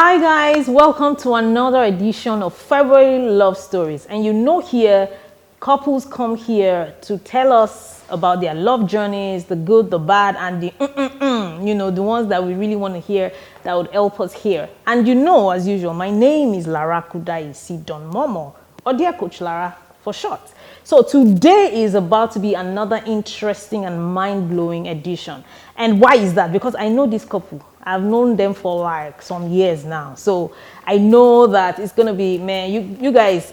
Hi guys, welcome to another edition of February Love Stories. And you know here, couples come here to tell us about their love journeys, the good, the bad, and the you know, the ones that we really want to hear that would help us here. And you know, as usual, my name is Lara Kudaisi Don Momo, or Dear Coach Lara for short. So today is about to be another interesting and mind-blowing edition. And why is that? Because I know this couple. I've known them for like some years now. So I know that it's going to be, man, you guys,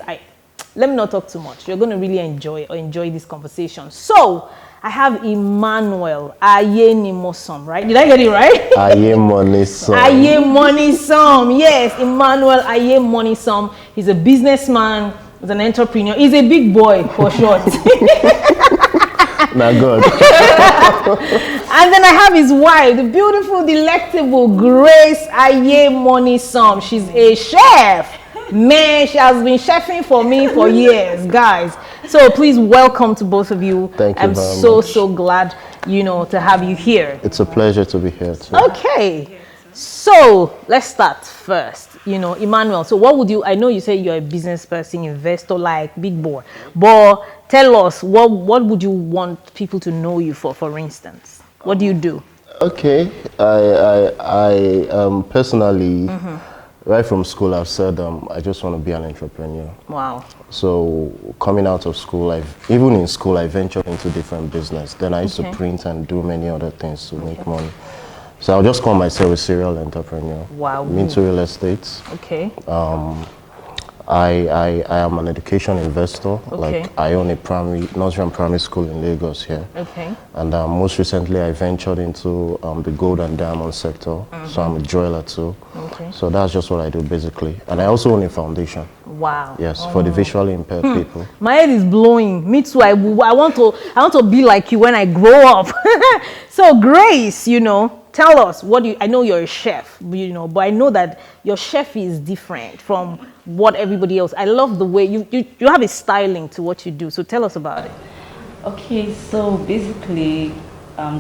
let me not talk too much. You're going to really enjoy this conversation. So I have Emmanuel Ayenimosom, right? Did I get it right? Ayemonisom. Ayemonisom. Yes, Emmanuel Ayemonisom. He's a businessman. He's an entrepreneur. He's a big boy for short. Now good. And then I have his wife, the beautiful, delectable Grace Ayemonisom. She's a chef. Man, she has been chefing for me for years, guys. So please welcome to both of you. Thank you I'm very so much. glad, to have you here. It's a pleasure to be here too. Okay. So let's start first. Emmanuel, so what would you, I know you say you're a business person, investor, like big boy, but tell us, what would you want people to know you for instance? What do you do? Okay, I personally, right from school, I've said I just want to be an entrepreneur. Wow. So coming out of school, even in school, I ventured into different business. Then I used to print and do many other things to make money. So I'll just call myself a serial entrepreneur. Wow. I'm into real estate. Okay. I am an education investor. Okay. Like I own a nursery and primary school in Lagos here. Okay. And most recently I ventured into the gold and diamond sector. So I'm a jeweler too. Okay. So that's just what I do basically. And I also own a foundation. Wow. Yes, for the visually impaired people. My head is blowing. Me too. I want to be like you when I grow up. So Grace, tell us I know you're a chef, but I know that your chef is different from what everybody else. I love the way you have a styling to what you do. So tell us about it. Okay, so basically,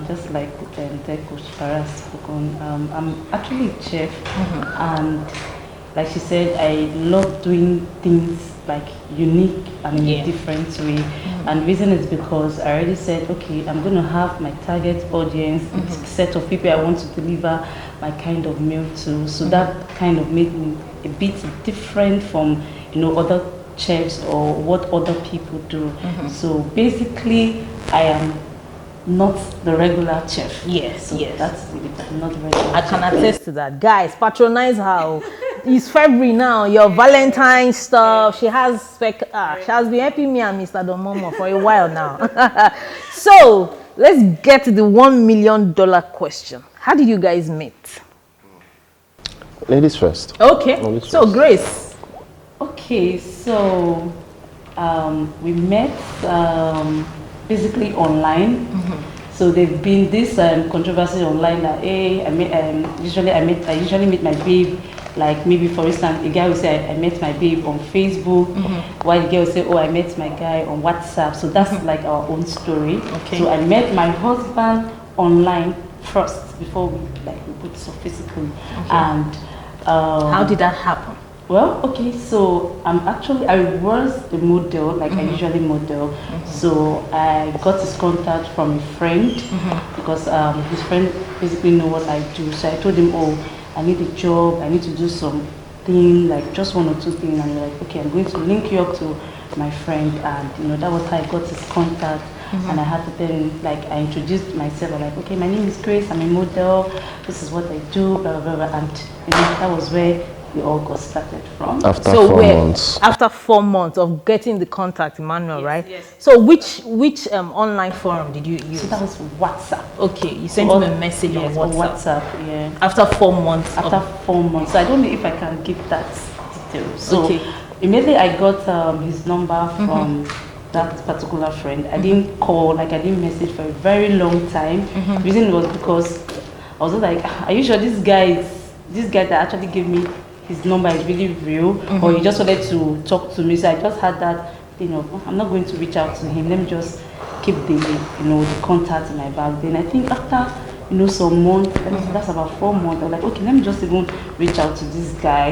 just like the Coach Farah spoken, I'm actually a chef, and like she said, I love doing things like unique and in a different way. And the reason is because I already said, okay, I'm going to have my target audience, set of people I want to deliver my kind of meal to. So that kind of made me a bit different from, other chefs or what other people do. So basically, I am not the regular chef. Yes, so yes. That's it. I'm not the regular I can attest to that. Guys, patronize her. It's February now. Your Valentine's stuff. She has been helping me and Mr. Domomo for a while now. So let's get to the $1 million question. How did you guys meet? Ladies first. Okay. Ladies So first. Grace. Okay, so we met basically online. So there's been this controversy online that I usually meet my babe, like maybe for instance a guy will say I met my babe on Facebook, while the girl will say, oh, I met my guy on WhatsApp. So that's like our own story. Okay. So I met my husband online first before we put so physically. And How did that happen? well, okay, so I was a model, like I usually model. So I got his contact from a friend because his friend basically know what I do. So I told him, oh, I need a job, I need to do something, like just one or two things. And like, okay, I'm going to link you up to my friend. And that was how I got his contact. And I had to then, I introduced myself. I'm like, okay, my name is Grace, I'm a model, this is what I do, blah, blah, blah. And that was where we all got started from. After 4 months. After 4 months of getting the contact, Emmanuel, right? Yes. So which online forum did you use? So that was WhatsApp. Okay, you sent him a message on on WhatsApp. WhatsApp, yeah. After 4 months. After 4 months. So I don't know if I can give that detail. So Okay. immediately I got his number from that particular friend. I didn't call, I didn't message for a very long time. The reason was because I was like, are you sure this guy that actually gave me his number is really real, or he just wanted to talk to me? So I just had that thing of, I'm not going to reach out to him, let me just keep the contact in my bag. Then I think after some months, that's about 4 months, I was like, okay, let me just even reach out to this guy.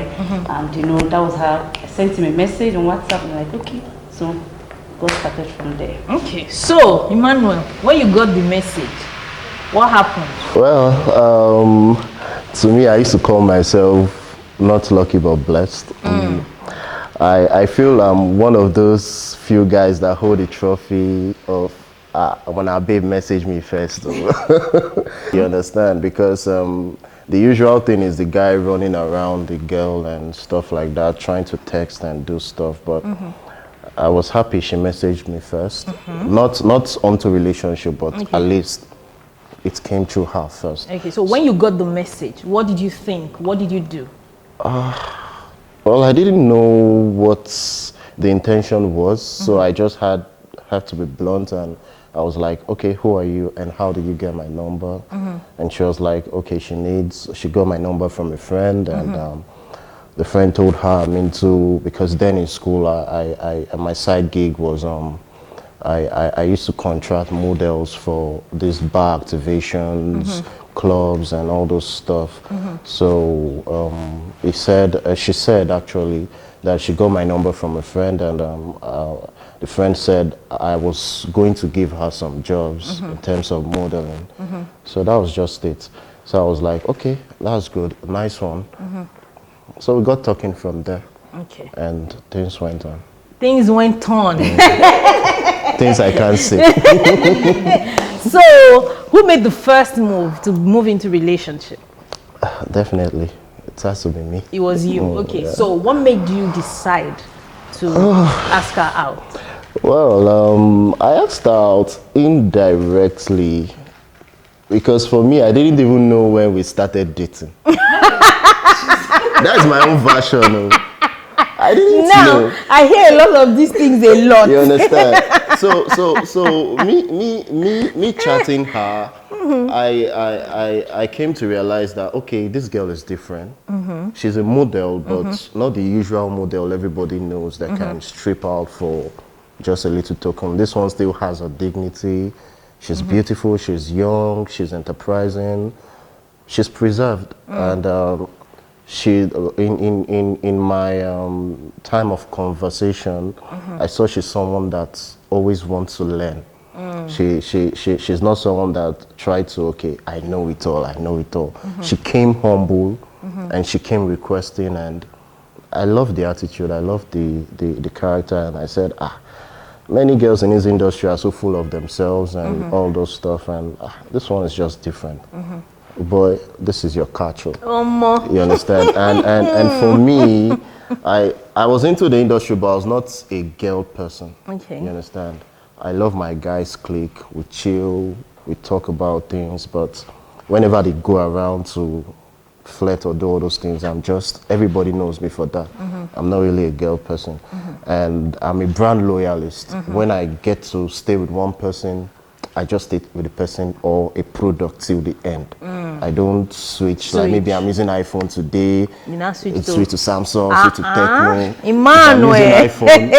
And that was how I sent him a message on WhatsApp, and like, okay, so got started from there. Okay, so Emmanuel, when you got the message, what happened? Well, to me, I used to call myself not lucky but blessed. I feel I'm one of those few guys that hold the trophy of when our babe messaged me first. You understand? Because the usual thing is the guy running around the girl and stuff like that, trying to text and do stuff. But I was happy she messaged me first. Not onto relationship, but at least it came through her first. Okay, so when you got the message, what did you think? What did you do? Well, I didn't know what the intention was, so I just had to be blunt, and I was like, okay, who are you and how did you get my number? And she was like, okay, she got my number from a friend, and the friend told her I'm into, because then in school, my side gig was, I used to contract models for these bar activations, clubs and all those stuff. So she said actually that she got my number from a friend, and the friend said I was going to give her some jobs in terms of modeling. So that was just it. So I was like, okay, that's good, nice one. So we got talking from there. Okay. And things went on. Things went on. Things I can't say. So, who made the first move to move into relationship? Definitely. It has to be me. It was you. Okay. Yeah. So, what made you decide to ask her out? Well, I asked her out indirectly, because for me, I didn't even know when we started dating. That's my own version. I didn't know. I hear a lot of these things a lot. You understand? So me chatting her, I came to realize that, okay, this girl is different. She's a model, but not the usual model everybody knows that can strip out for just a little token. This one still has her dignity. She's beautiful, she's young, she's enterprising, she's preserved. And she, in my time of conversation, I saw she's someone that always wants to learn. She's not someone that tried to, okay, I know it all. She came humble, and she came requesting, and I love the attitude, I love the character, and I said, many girls in this industry are so full of themselves and all those stuff, and this one is just different. Boy, this is your culture. You understand? And for me, I was into the industry, but I was not a girl person. Okay. You understand? I love my guys clique. We chill, we talk about things, but whenever they go around to flirt or do all those things, everybody knows me for that. I'm not really a girl person. And I'm a brand loyalist. When I get to stay with one person, I just stay with the person or a product till the end. I don't switch. Like maybe I'm using iPhone today, You now switch switch to Samsung, switch to Tecno. Emmanuel. If I'm using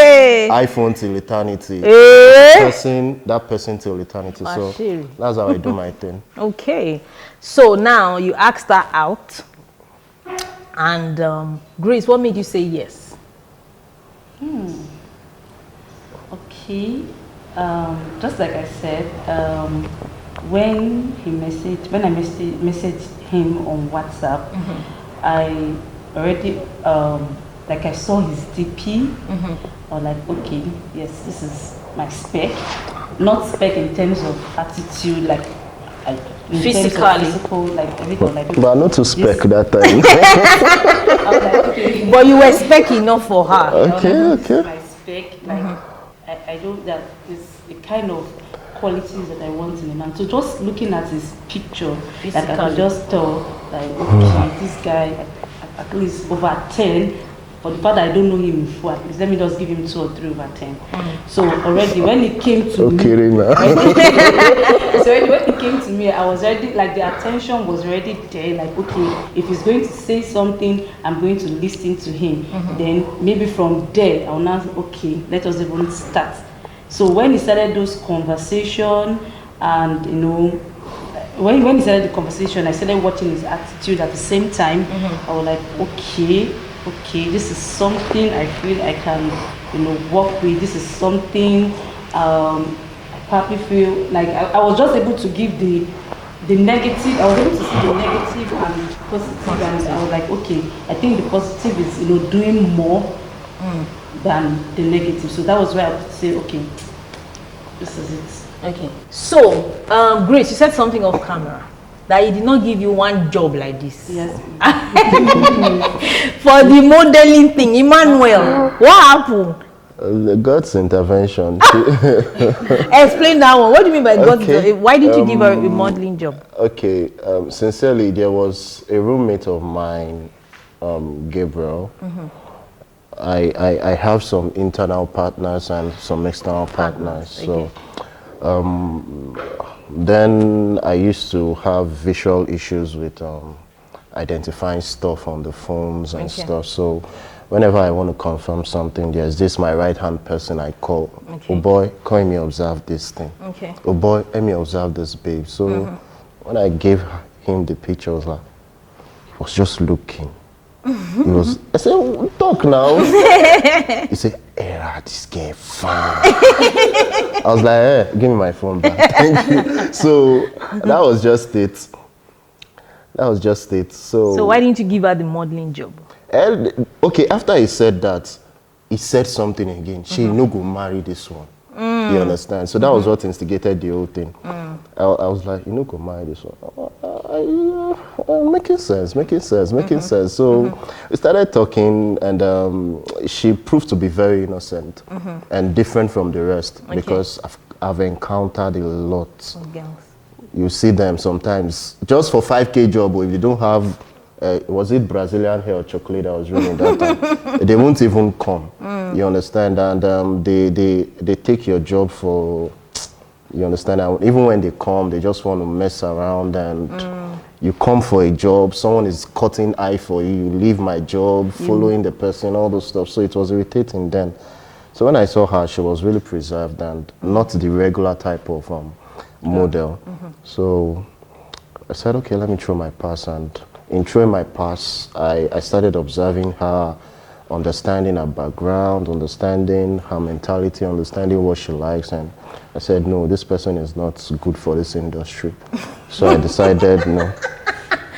iPhone till eternity. That person till eternity. So that's how I do my thing. Okay. So now you asked her out, and Grace, what made you say yes? Okay. Just like I said, when I messaged him on WhatsApp, I already I saw his DP. I was like, okay, yes, this is my spec. Not spec in terms of attitude, physical, like everything. But not to spec that time. I was like, okay. But you were spec enough for her. Okay. My spec, I know that is the kind of qualities that I want in a man. So just looking at his picture, I could just tell, okay, this guy at least over 10. But the fact that I don't know him before, at least let me just give him 2 or 3 over 10. So already when it came to me, when it came to me, I was already the attention was already there. Like, okay, if he's going to say something, I'm going to listen to him. Then maybe from there, I'll now say, okay, let us even start. So when he started those conversations, and when he started the conversation, I started watching his attitude at the same time. I was like, okay, this is something I feel I can, work with. This is something I probably feel like I was just able to give the negative. I was able to see the negative and positive, and I was like, okay, I think the positive is doing more than the negative. So that was where I would say, okay, this is it. Okay. So, Grace, you said something off camera that he did not give you one job like this. Yes. For the modeling thing, Emmanuel, what happened? God's intervention. Explain that one. What do you mean by God's Okay. intervention? Why did you give her a modeling job? Okay, sincerely, there was a roommate of mine, Gabriel. I have some internal partners and some external partners. Okay. So then I used to have visual issues with identifying stuff on the phones and Okay. stuff. So whenever I want to confirm something, there's this my right hand person I call. Okay. Oh boy, come let me observe this thing. Okay. Oh boy, let me observe this babe. So when I gave him the picture, I was like, he was just looking. He was, I said, talk now. He said, Era, this girl fine. I was like, hey, give me my phone back. Thank you. So that was just it. So why didn't you give her the modeling job? Okay, after he said that, he said something again. She no go marry this one. You understand? So that was what instigated the whole thing. I was like, you no go marry this one. Making sense. So we started talking, and she proved to be very innocent and different from the rest, because I've encountered a lot. Girls. You see them sometimes just for 5K job, or if they don't have, was it Brazilian hair or chocolate that was running that time, they won't even come. You understand? And they take your job for, you understand? And even when they come, they just want to mess around, and you come for a job, someone is cutting eye for you, you leave my job, following the person, all those stuff. So it was irritating then. So when I saw her, she was really preserved and not the regular type of model. So I said, okay, let me throw my pass. And in throwing my pass, I started observing her, understanding her background, understanding her mentality, understanding what she likes. And I said, no, this person is not good for this industry. So I decided, no.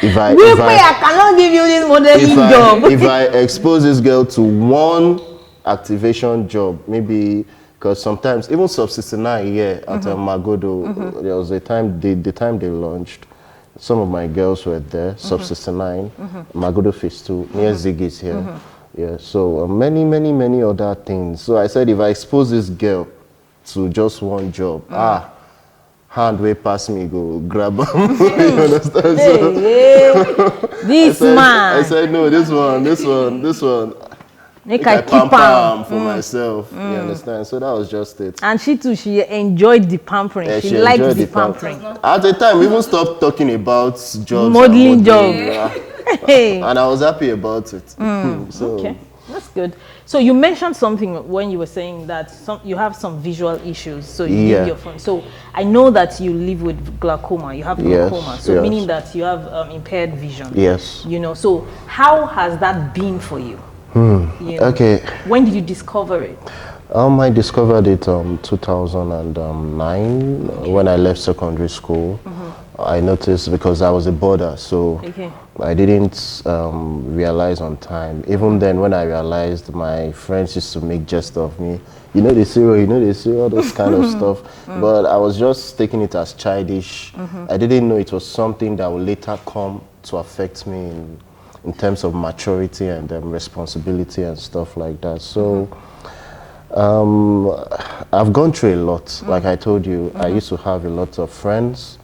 If I cannot give you this modeling job. if I expose this girl to one activation job, maybe, because sometimes even Sub 69 here at Magodo, there was a time, the time they launched, some of my girls were there, Sub 69, Magodo Phase 2, near Ziggy's here. Yeah, so many other things. So I said, if I expose this girl to just one job, hand way past me, go grab them. You understand? This man. I said, no, this one. Make I keep pamper for myself. You understand? So that was just it. And she too, she enjoyed the pampering. Yeah, she liked enjoyed the pampering. At the time, we even stopped talking about jobs. Modeling job. Yeah. Hey. And I was happy about it. So, Okay, that's good. So you mentioned something when you were saying that you have some visual issues. So you need your phone. So I know that you live with glaucoma. You have glaucoma. So meaning that you have impaired vision. Yes. You know. So how has that been for you? You know, Okay. when did you discover it? I discovered it 2009 when I left secondary school. I noticed because I was a boarder, so I didn't realize on time. Even then, when I realized, my friends used to make jest of me. You know, they say all those kind of stuff. But I was just taking it as childish. I didn't know it was something that would later come to affect me in terms of maturity and responsibility and stuff like that. So I've gone through a lot. Like I told you, I used to have a lot of friends.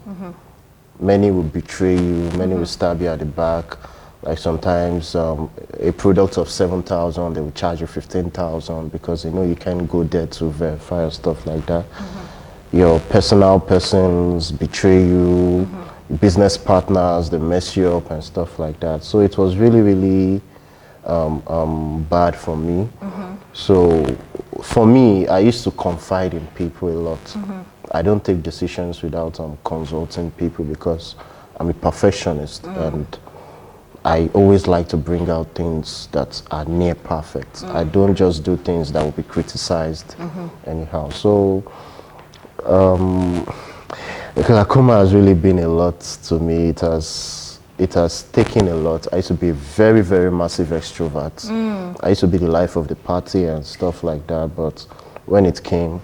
Many will betray you, many will stab you at the back. Like sometimes a product of 7,000, they will charge you 15,000 because you can't go there to verify or stuff like that. Your personal persons betray you. Business partners, they mess you up and stuff like that. So it was really bad for me. So for me, I used to confide in people a lot. I don't take decisions without consulting people because I'm a perfectionist and I always like to bring out things that are near perfect. I don't just do things that will be criticized anyhow. So Glaucoma has really been a lot to me. It has taken a lot. I used to be a very, very massive extrovert. I used to be the life of the party and stuff like that, but when it came,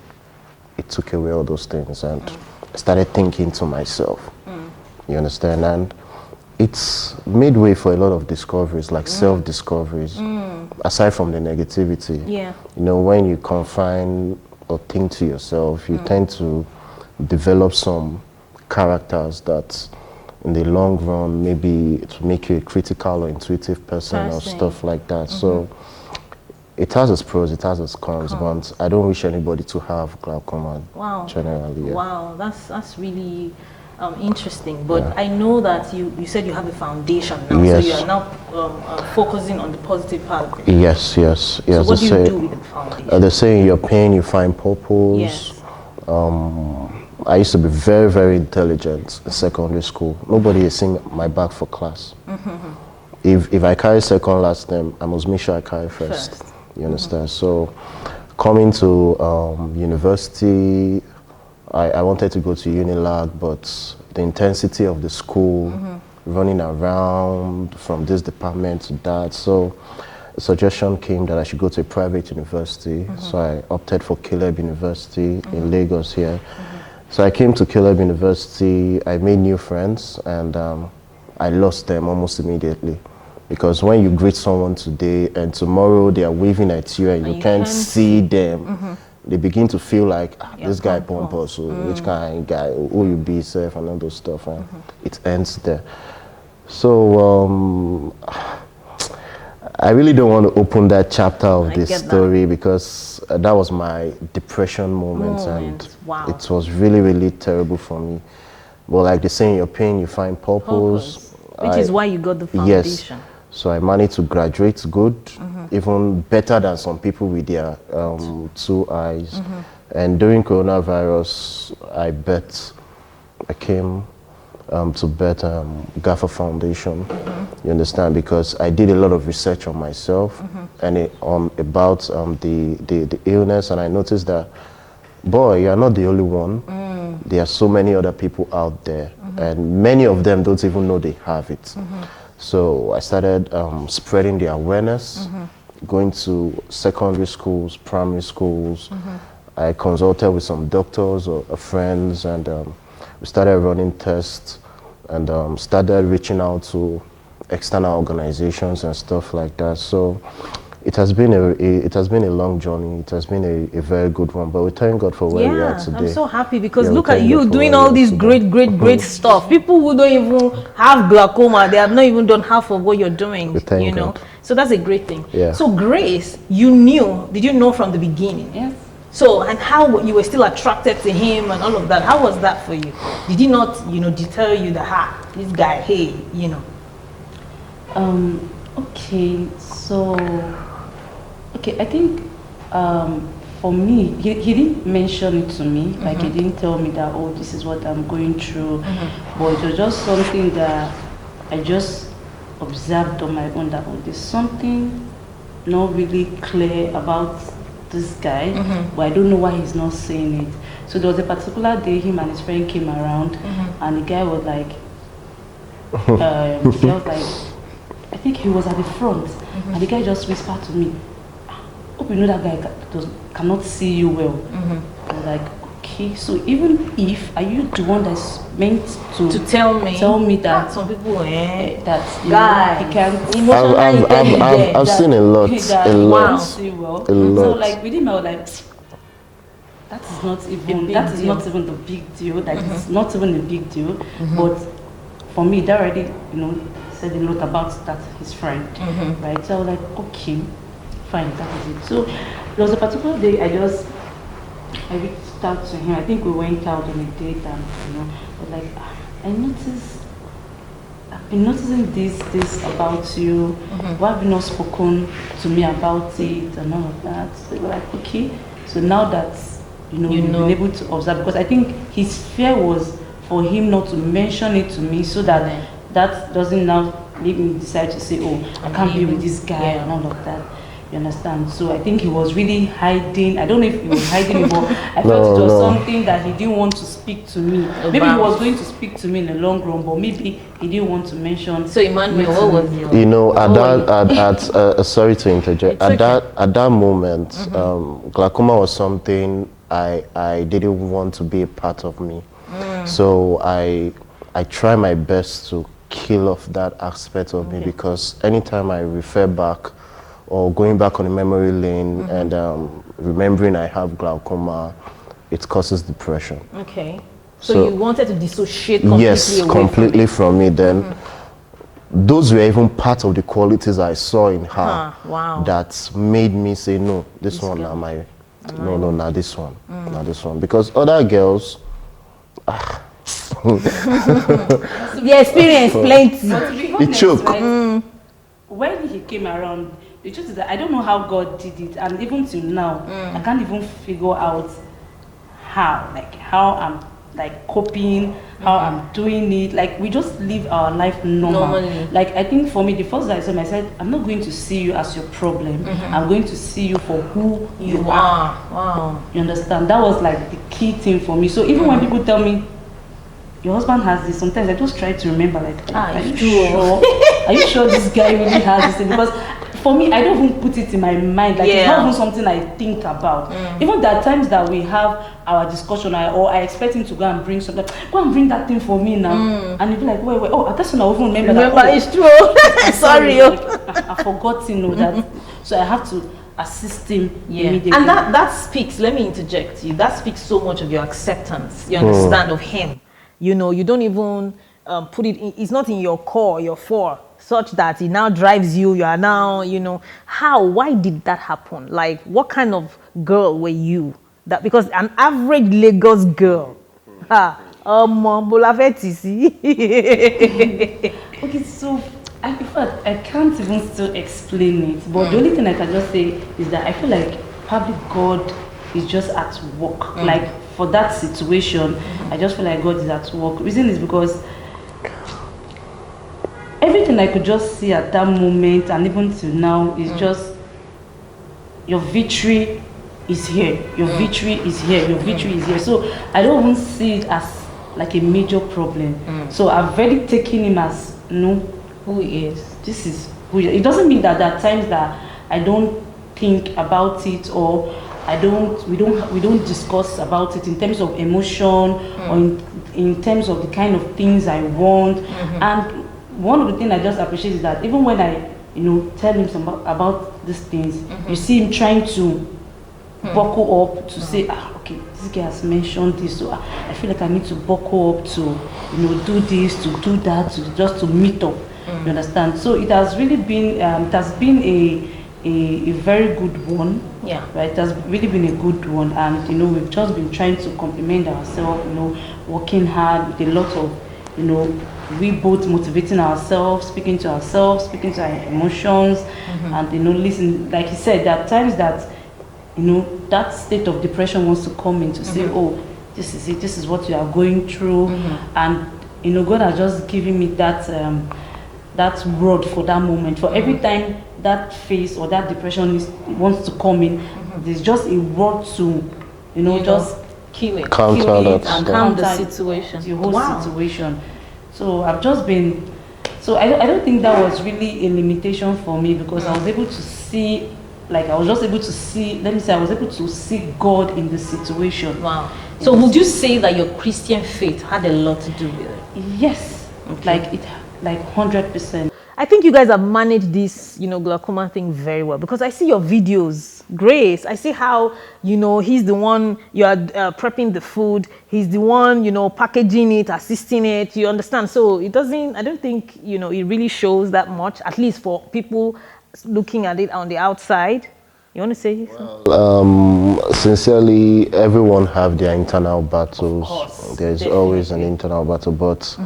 it took away all those things and I started thinking to myself. You understand? And it's made way for a lot of discoveries, like self-discoveries, aside from the negativity. Yeah. You know, when you confine or think to yourself, you tend to develop some characters that in the long run, maybe it will make you a critical or intuitive person or stuff like that. So it has its pros, it has its cons, but I don't wish anybody to have glaucoma generally. Yeah. Wow, that's really interesting. But I know that you said you have a foundation now, so you are now focusing on the positive part of it. Yes. So what do you do with the foundation? They say in your pain you find purpose. Yes. I used to be very, very intelligent in secondary school. Nobody is seeing my back for class. If I carry second last name, I must make sure I carry first. You understand? So coming to university, I wanted to go to Unilag, but the intensity of the school, running around from this department to that, so a suggestion came that I should go to a private university. So I opted for Caleb University in Lagos here. So I came to Caleb University, I made new friends, and I lost them almost immediately. Because when you greet someone today and tomorrow they are waving at you and you can't see them, they begin to feel like, this guy pompous, so which kind of guy, who you be safe and all those stuff, and it ends there. So I really don't want to open that chapter of this story because that was my depression moment and it was really, really terrible for me. But like they say, in your pain, you find purpose. Which is why you got the foundation. Yes. So I managed to graduate good, even better than some people with their 2 eyes. And during coronavirus, I came to bet Gaffer Foundation. You understand? Because I did a lot of research on myself and about the illness, and I noticed that, boy, you're not the only one. There are so many other people out there, and many of them don't even know they have it. So I started spreading the awareness, going to secondary schools, primary schools. I consulted with some doctors or friends, and we started running tests and started reaching out to external organizations and stuff like that. So it has been a long journey. It has been a very good one, but we thank God for where we are today. I'm so happy because look at you doing all this great stuff. People who don't even have glaucoma, they have not even done half of what you're doing, you know. God. So that's a great thing. Yeah. So Grace, did you know from the beginning? Yes. So, and how you were still attracted to him and all of that, how was that for you? Did he not, deter you that, this guy, hey, Okay, so, I think for me, he didn't mention it to me, like he didn't tell me that, oh, this is what I'm going through, but it was just something that I just observed on my own, that, oh, there's something not really clear about this guy, but I don't know why he's not saying it. So there was a particular day him and his friend came around, and the guy was like, I think he was at the front, and the guy just whispered to me, hope you know that guy cannot see you well. I was like, okay, so even if, are you the one that's meant to tell me that some people, that guy, he can't emotionally I've seen a lot. See well. So like with him I was like, that is not even the big deal. That is not even a big deal. But for me that already, said a lot about that his friend. Right? So I was like, okay, fine, that is it. So there was a particular day I reached out to him. I think we went out on a date and but like I noticed, I've been noticing this about you. Why have you not spoken to me about it and all of that? So we were like, okay. So now that been able to observe, because I think his fear was for him not to mention it to me, so that that doesn't now make me decide to say, oh, I can't be with this guy and all of that. You understand? So I think he was really hiding. I don't know if he was hiding it, but I felt it was something that he didn't want to speak to me. Maybe he was going to speak to me in the long run, but maybe he didn't want to mention. So Emmanuel, what was your? You know, sorry to interject. At that moment, glaucoma was something I didn't want to be a part of me. So I try my best to kill off that aspect of me, because anytime I refer back or going back on the memory lane and remembering I have glaucoma, it causes depression. Okay. So you wanted to dissociate completely away completely from me. Then those were even part of the qualities I saw in her that made me say, no, this one am I. No, not this one. Not this one. Because other girls, the experience plenty. But to be honest, it choke. Right, when he came around, the truth is that I don't know how God did it, and even till now, I can't even figure out how I'm like coping, how I'm doing it. Like, we just live our life normally. Like, I think for me, the first time I saw him, I said, I'm not going to see you as your problem. I'm going to see you for who you are. Wow. You understand? That was like the key thing for me. So even when people tell me, your husband has this, sometimes I just try to remember, like, are you sure? Are you sure this guy really has this thing? Because for me, I don't even put it in my mind. Like, it's not even something I think about. Even there are times that we have our discussion, or I expect him to go and bring something. Go and bring that thing for me now. And he'll be like, wait. Oh, that's when I even remember that. Remember, it's true. Sorry. Like, I forgot to know that. So I have to assist him immediately. And that speaks, let me interject you, that speaks so much of your acceptance, you understand, of him. You know, you don't even put it in, it's not in your core, your fore, such that it now drives you. You are now, you know, why did that happen? Like, what kind of girl were you? That, because an average Lagos girl, okay, so I can't even still explain it, but the only thing I can just say is that I feel like probably God is just at work. Like, for that situation, I just feel like God is at work. Reason is because everything I could just see at that moment and even till now is just, your victory is here. Your victory is here. Your victory is here. So I don't even see it as like a major problem. So I've already taken him as, who he is. This is who he is. It doesn't mean that there are times that I don't think about it, or we don't discuss about it in terms of emotion, or in terms of the kind of things I want. And one of the things I just appreciate is that even when I tell him about these things, you see him trying to buckle up to say, okay, this guy has mentioned this, so I feel like I need to buckle up to do this, to do that, just to meet up. You understand? So it has really been a very good one. Yeah. Right. It has really been a good one, and we've just been trying to compliment ourselves. Working hard with a lot of we both motivating ourselves, speaking to our emotions, and listen. Like he said, there are times that that state of depression wants to come in to say, oh, this is it. This is what you are going through, and God has just given me that rod for that moment. For every time that phase or that depression wants to come in, there's just a rod to, just kill it, and calm the situation, the whole situation. So I've just been. So I don't think that was really a limitation for me, because I was able to see. Like, I was just able to see. Let me say, I was able to see God in the situation. Wow. So would you say that your Christian faith had a lot to do with it? Yes. Okay. Like 100%. I think you guys have managed this, glaucoma thing very well, because I see your videos, Grace. I see how, he's the one, you are prepping the food. He's the one, packaging it, assisting it. You understand? So I don't think, it really shows that much, at least for people looking at it on the outside. You want to say something? Well, sincerely, everyone have their internal battles. There's always an internal battle, but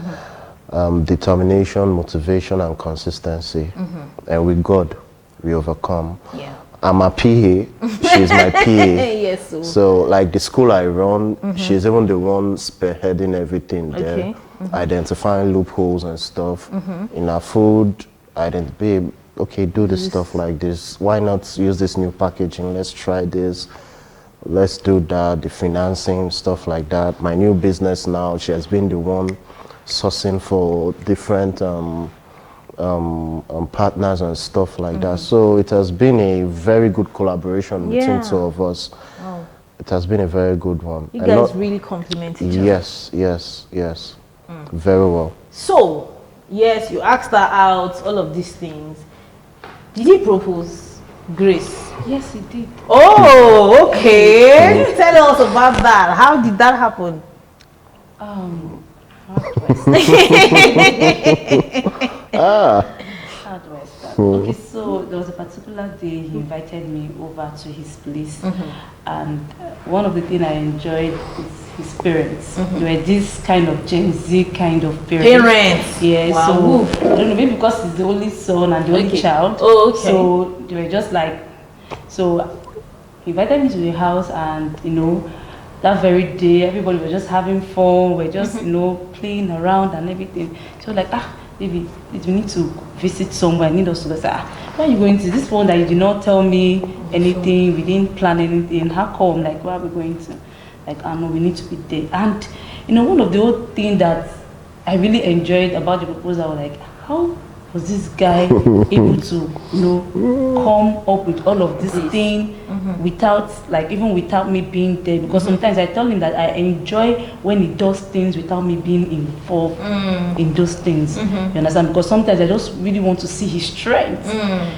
determination, motivation, and consistency. And with God, we overcome. Yeah. I'm a PA. She's my PA. Yes. So like the school I run, she's even the one spearheading everything there, Okay. identifying loopholes and stuff. In our food, babe, okay, do this stuff like this. Why not use this new packaging? Let's try this. Let's do that. The financing, stuff like that. My new business now, she has been the one sourcing for different partners and stuff like that. So it has been a very good collaboration between two of us. Wow. It has been a very good one. You And guys not- really compliment each other. Yes. Very well. So, yes, you asked her out, all of these things. Did he propose, Grace? Yes, he did. Oh, okay. Tell us about that. How did that happen? How do I start? Ah, How do I start? Okay, so there was a particular day he invited me over to his place, and one of the things I enjoyed is his parents. They were this kind of Gen Z kind of parents. Yeah, Wow. so I don't know, maybe because he's the only son and the only child. Oh, okay. So they were just like, so he invited me to the house, and that very day everybody was just having fun. We're just playing around and everything. So like baby, we need to visit somewhere. I need us to go. Say, where are you going to? This one that you did not tell me anything. We didn't plan anything. How come? Like, where are we going to? Like, I know we need to be there. And one of the old things that I really enjoyed about the proposal was like, how was this guy able to come up with all of this thing without without me being there? Because sometimes I tell him that I enjoy when he does things without me being involved in those things. You understand? Because sometimes I just really want to see his strength.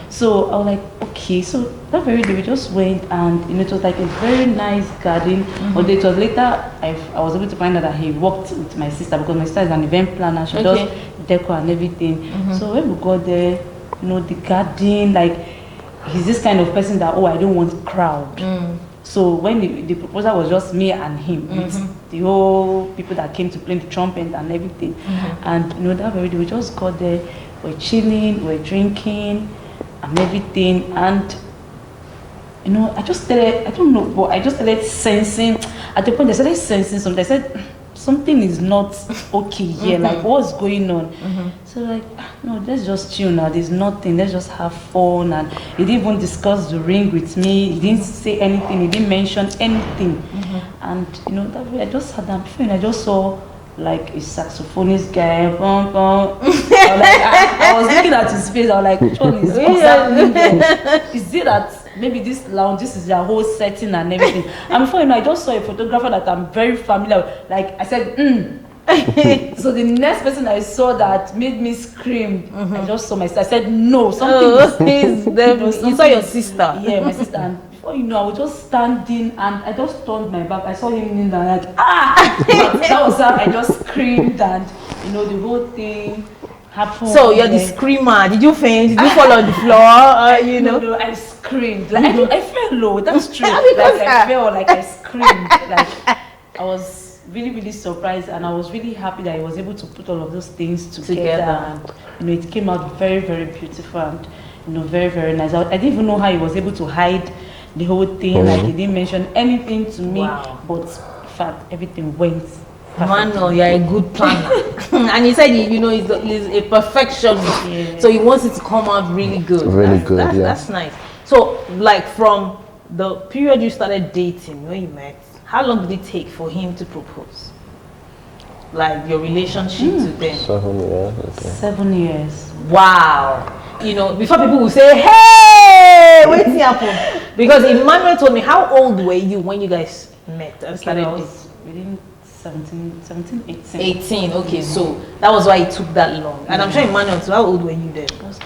So I was like, okay. So that very day we just went, and it was like a very nice garden. But it was later I was able to find out that he worked with my sister, because my sister is an event planner. She does decor and everything. So when we got there, the garden, like, he's this kind of person that, I don't want crowd. So when the proposal was just me and him, with the whole people that came to play the trumpet and everything, and that very day we just got there, we're chilling, we're drinking and everything, and I just started, I don't know, but I just started sensing, at the point I started sensing something. I said, something is not okay here, like, what's going on? So like, no, let's just chill now, there's nothing, let's just have fun. And he didn't even discuss the ring with me, he didn't say anything, he didn't mention anything. And that way I just had that feeling. I just saw like a saxophonist guy, I was looking at his face, I was like, which one is exactly there? Is it that maybe this lounge, this is their whole setting and everything? And before I just saw a photographer that I'm very familiar with. Like, I said, So the next person I saw that made me scream, I just saw my sister. I said, no, something is you saw your sister. Yeah, my sister. And before I was just standing, and I just turned my back. I saw him in there, like, that was how I just screamed, and the whole thing happened. So you're the screamer. Did you faint? Did you fall on the floor? No, I screamed. Like, I felt low. That's true. Because I felt like I screamed. Like, I was really, really surprised, and I was really happy that I was able to put all of those things together. And it came out very, very beautiful, and very, very nice. I didn't even know how he was able to hide the whole thing. Like, he didn't mention anything to me, but in fact, everything went. Manuel, you're a good planner. And he said, he's a perfectionist. Yeah. So he wants it to come out really good. Really good, yeah. That's nice. So, like, from the period you started dating, when you met, how long did it take for him to propose? Like, your relationship to them? 7 years. Okay. 7 years. Wow. Before people will say, hey, what's happened? Because Emmanuel told me, how old were you when you guys met and started I dating? was within 17, 18. 18, okay, so that was why it took that long. And I'm sure Emmanuel, so how old were you then? I was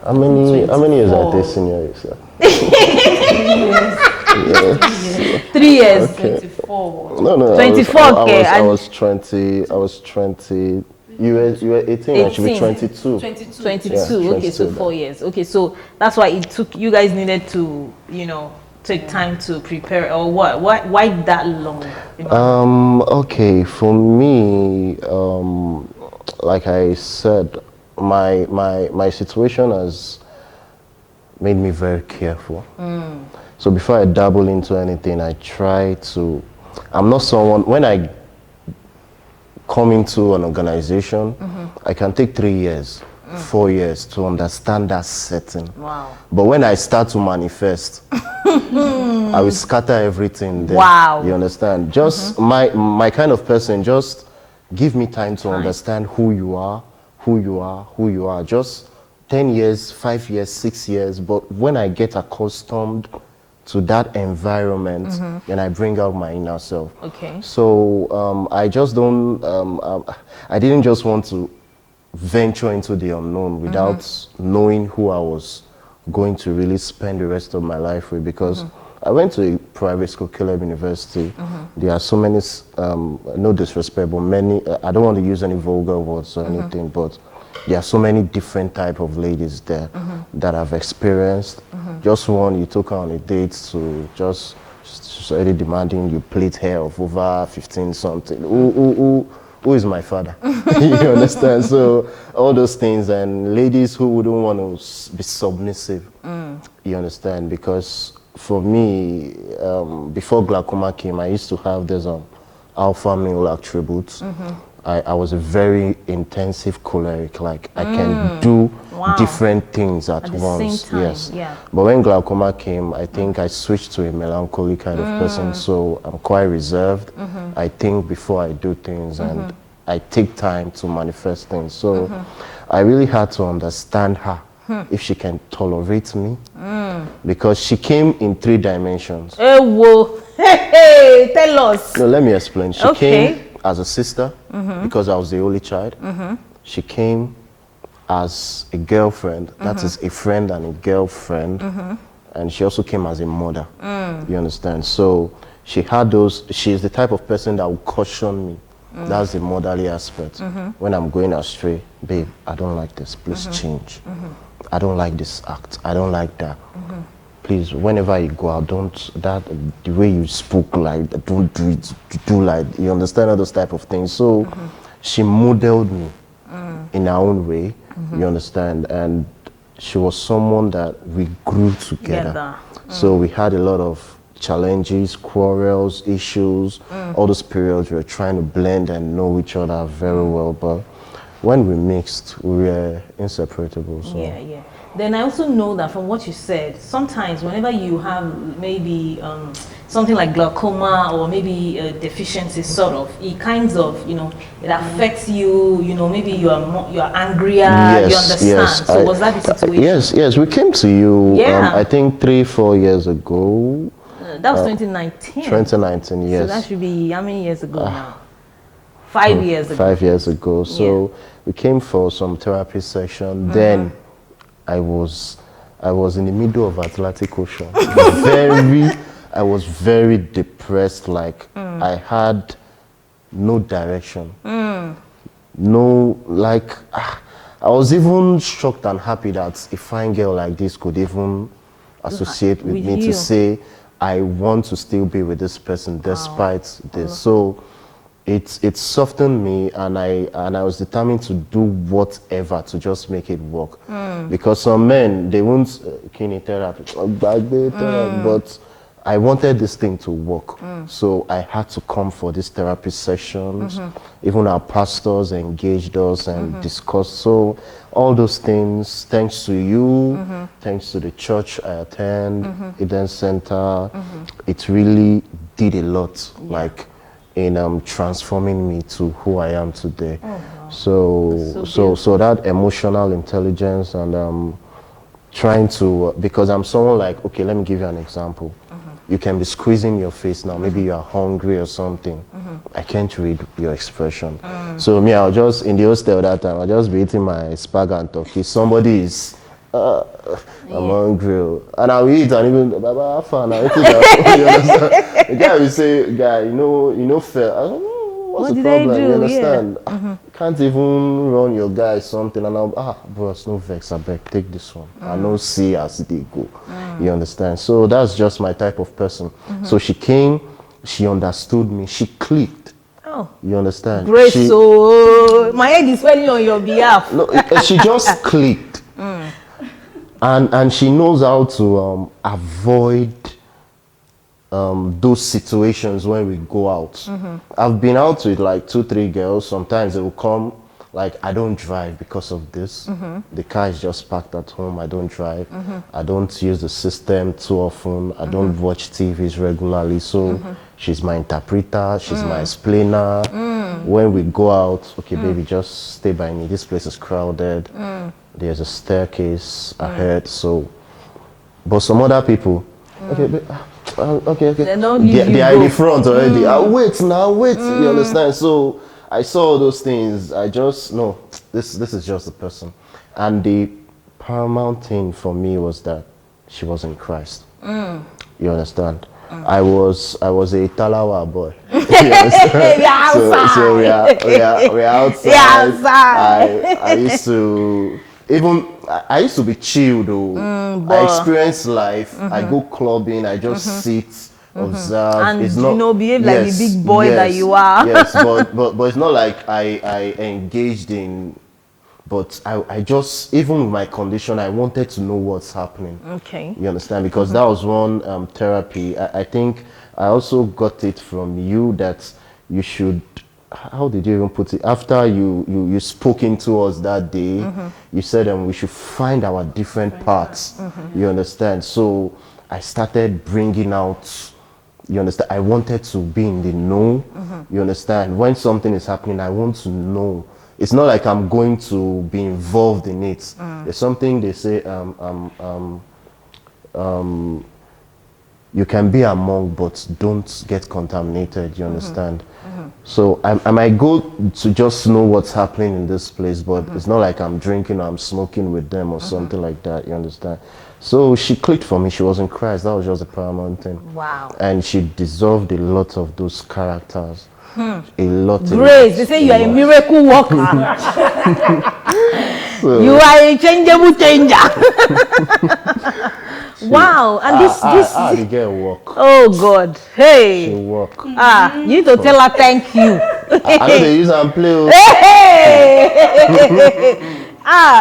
How many years are 24. they senior you, sir? 3 years. 24. No. 24, okay, I and- was 20. You were 18. I should be 18. 22. 22. 22, Yeah, okay, so 22 4 years. Okay, so that's why it took, you guys needed to, take time to prepare, or what? Why that long? Okay, for me, like I said, my situation has made me very careful. So before I dabble into anything, I try to, I'm not someone, when I come into an organization, I can take 3 years, 4 years to understand that setting. Wow. But when I start to manifest, I will scatter everything there. Wow. You understand? Just my kind of person, just give me time to understand who you are, who you are, who you are. Just 10 years, 5 years, 6 years. But when I get accustomed to that environment, then I bring out my inner self. Okay. So I just don't, I didn't just want to venture into the unknown without knowing who I was going to really spend the rest of my life with, because I went to a private school, Caleb University. There are so many, no disrespect, but many, I don't want to use any vulgar words or anything, but there are so many different type of ladies there that I've experienced. Just one, you took her on a date to just she's already demanding you plait hair of over 15 something. Who is my father? You understand? So all those things, and ladies who wouldn't want to be submissive. You understand? Because for me, before glaucoma came, I used to have this alpha male attributes. I was a very intensive choleric, like I can do different things at the once. same time, yes. yeah. But when glaucoma came, I think I switched to a melancholy kind of person, so I'm quite reserved. I think before I do things, and I take time to manifest things. So I really had to understand her, if she can tolerate me, because she came in 3 dimensions. Hey, whoa. Hey, tell us. No, let me explain. She Okay. came as a sister, because I was the only child. She came as a girlfriend, that is a friend and a girlfriend, and she also came as a mother. You understand? So she had those, she's the type of person that will caution me. That's the motherly aspect. When I'm going astray, babe, I don't like this, please change. I don't like this act, I don't like that. Please, whenever you go out, the way you spoke, like, don't do it, do like, you understand, all those type of things. So she modeled me in her own way, you understand, and she was someone that we grew together. So we had a lot of challenges, quarrels, issues, all those periods we were trying to blend and know each other very well, but when we mixed, we were inseparable. So. Yeah. Then I also know that from what you said, sometimes whenever you have maybe something like glaucoma or maybe a deficiency, sort of, it kinds of, it affects you, maybe you're angrier, yes, you understand. Yes, so was that the situation? Yes, we came to you, Yeah. I think 3-4 years ago. That was 2019. 2019, yes. So that should be how many years ago now? 5 years ago. 5 years ago. So we came for some therapy session. Then I was in the middle of Atlantic Ocean. I was very depressed. Like I had no direction. No, like I was even shocked and happy that a fine girl like this could even associate with me to say, I want to still be with this person despite this. So it softened me, and I was determined to do whatever to just make it work. Because some men, they won't kidney therapy, but I wanted this thing to work. So I had to come for these therapy sessions. Even our pastors engaged us and discussed. So all those things, thanks to you, thanks to the church I attend, Eden Center, it really did a lot, like in transforming me to who I am today. So that emotional intelligence and trying to, because I'm someone like, okay, let me give you an example. You can be squeezing your face now, maybe you are hungry or something. I can't read your expression. So me, I'll just, in the hostel that time, I'll just be eating my spag and turkey. Somebody is, I'm hungry. And I'll eat and even, Baba, fun, I'll eat it. You understand? The guy will say, guy, you know, fair. I don't know, what's the problem? You understand? You can't even run your guy something. And I'll, bros, no vex, I beg, take this one. I know see as they go. You understand? So that's just my type of person. So she came, she understood me, she clicked. Oh. You understand? Great. So my head is swelling on your behalf. No, she just clicked. And she knows how to avoid those situations when we go out. I've been out with like 2-3 girls. Sometimes they will come like, I don't drive because of this. The car is just parked at home. I don't drive. I don't use the system too often. I don't watch TVs regularly. So she's my interpreter. She's my explainer. When we go out, okay, baby, just stay by me. This place is crowded. There's a staircase ahead. So, but some other people, okay, okay. They are in the front already. Wait now, wait. You understand? So I saw all those things. I just no. This is just the person. And the paramount thing for me was that she was in Christ. You understand? I was a Talawa boy. You understand? So we are outside. I used to I used to be chilled though. I experienced life. I go clubbing. I just sit, observe. And it's not, behave like the big boy that you are. Yes, but it's not like I engaged in. But I just, even with my condition, I wanted to know what's happening. Okay. You understand? Because that was one therapy. I think I also got it from you that you should, how did you even put it? After you spoke into us that day, you said we should find our different parts. You understand? So I started bringing out, you understand? I wanted to be in the know. You understand? When something is happening, I want to know. It's not like I'm going to be involved in it. There's something they say, you can be among, but don't get contaminated, you understand? So I might go to just know what's happening in this place, but it's not like I'm drinking or I'm smoking with them or something like that, you understand? So she clicked for me. She was in Christ. That was just the paramount thing. Wow. And she dissolved a lot of those characters. A lot. Grace, they say you are a miracle worker. You are a changeable changer. Wow, and this the girl work. Oh God, She hey. work. You need to tell her thank you. I know they use and play. Hey.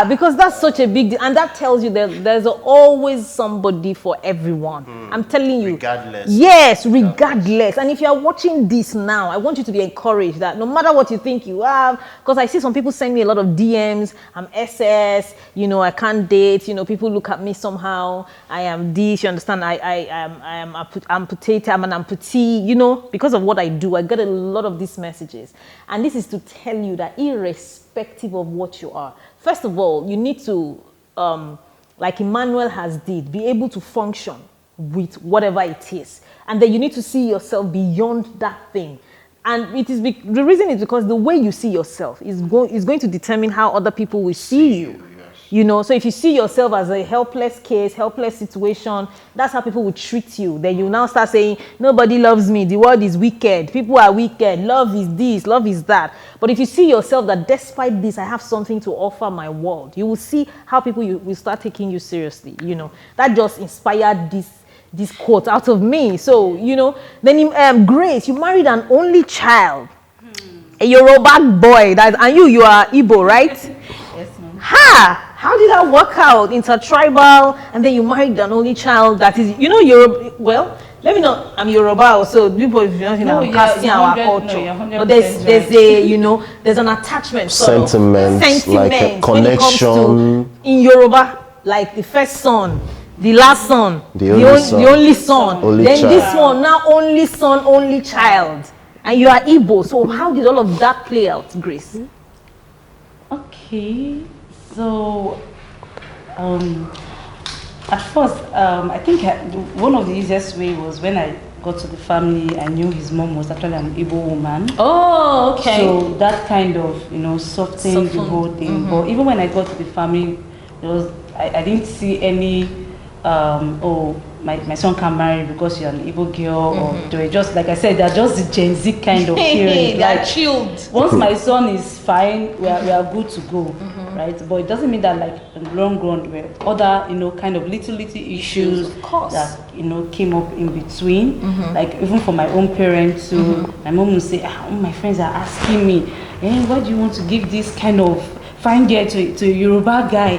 Because that's such a big deal, and that tells you that there's always somebody for everyone. I'm telling you. Regardless. Yes, regardless. And if you are watching this now, I want you to be encouraged that no matter what you think you have, because I see some people send me a lot of DMs. I'm SS, I can't date. People look at me somehow. I am this. You understand? I am amputated. I'm an amputee. Because of what I do, I get a lot of these messages, and this is to tell you that irrespective of what you are. First of all, you need to, like Emmanuel has did, be able to function with whatever it is. And then you need to see yourself beyond that thing. And the reason is because the way you see yourself is going to determine how other people will see you. So if you see yourself as a helpless case, helpless situation, that's how people will treat you. Then you now start saying, nobody loves me, the world is wicked, people are wicked, love is this, love is that. But if you see yourself that despite this, I have something to offer my world, you will see how people will start taking you seriously. That just inspired this quote out of me. So, then Grace, you married an only child, a Yoruba boy, and you are Igbo, right? Yes, ma'am. How did that work out? Intertribal, and then you married an only child that is, Yoruba. Well, let me know. I'm Yoruba, so people, I'm casting our culture. But there's there's an attachment, sentiment, like a connection. In Yoruba, like the first son, the last son, the only son. Only then child. This one now only son, only child, and you are Igbo. So how did all of that play out, Grace? Okay, so at first, I think one of the easiest way was when I got to the family. I knew his mom was actually an Igbo woman. Oh, okay. So that kind of softened the whole thing. But even when I got to the family, I didn't see any my son can marry because you're an Igbo girl, or they were just, like I said, they're just the Gen Z kind of parents. They're chilled. Once my son is fine, we are good to go, right? But it doesn't mean that like in the long run, where other kind of little issues of course, that came up in between. Like even for my own parents too, my mom would say, my friends are asking me, why do you want to give this kind of fine girl to a Yoruba guy?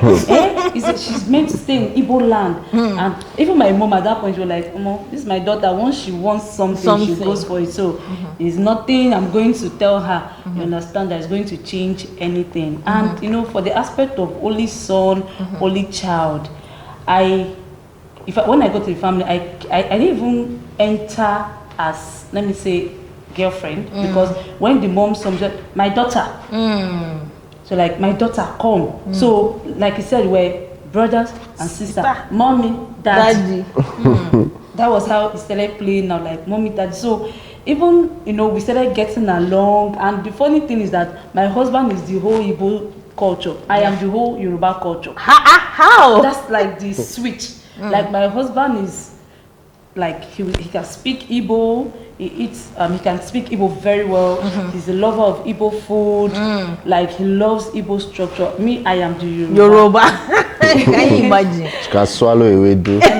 she's meant to stay in Igbo land. And even my mom at that point, she was like, this is my daughter. Once she wants something, she goes for it. So there's nothing I'm going to tell her, you understand, that is going to change anything. And, you know, for the aspect of only son, only child, when I go to the family, I didn't even enter as, let me say, girlfriend, because when the mom said, my daughter, so like, my daughter, come. So like you said, we're brothers and sisters, mommy, daddy. That was how it started playing now, like mommy, daddy. So even, you know, we started getting along. And the funny thing is that my husband is the whole Igbo culture. I am the whole Yoruba culture. How? That's like the switch. Like my husband is like, he can speak Igbo, he can speak Igbo very well. He's a lover of Igbo food. Like, he loves Igbo structure. Me, I am the Yoruba. Can you imagine? She can swallow away, do. I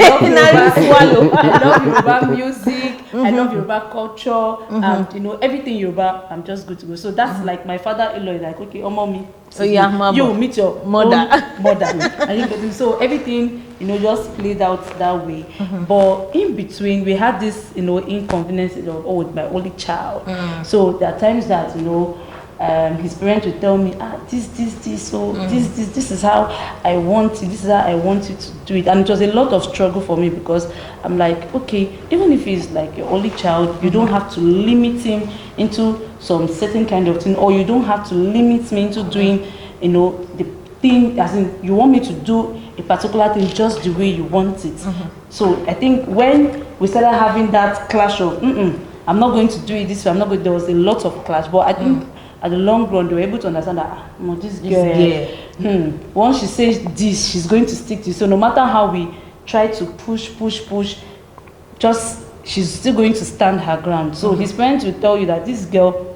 love Yoruba music. I love Yoruba culture. And, you know, everything Yoruba, I'm just good to go. So that's like my father-in-law is like, okay, mommy. So yeah, you meet your mother. So everything, you know, just played out that way. But in between, we had this, you know, inconvenience of, my only child. So there are times that, you know, his parents would tell me, this is how I want it, this is how I want you to do it. And it was a lot of struggle for me, because I'm like, okay, even if he's like your only child, you don't have to limit him into some certain kind of thing, or you don't have to limit me into doing, you know, the thing, as in, you want me to do a particular thing just the way you want it. So I think when we started having that clash of, I'm not going to do it this way, I'm not going, there was a lot of clash. But I think at the long run, they were able to understand that, this girl, once she says this, she's going to stick to it. So no matter how we try to push, just, she's still going to stand her ground. So his parents will tell you that this girl,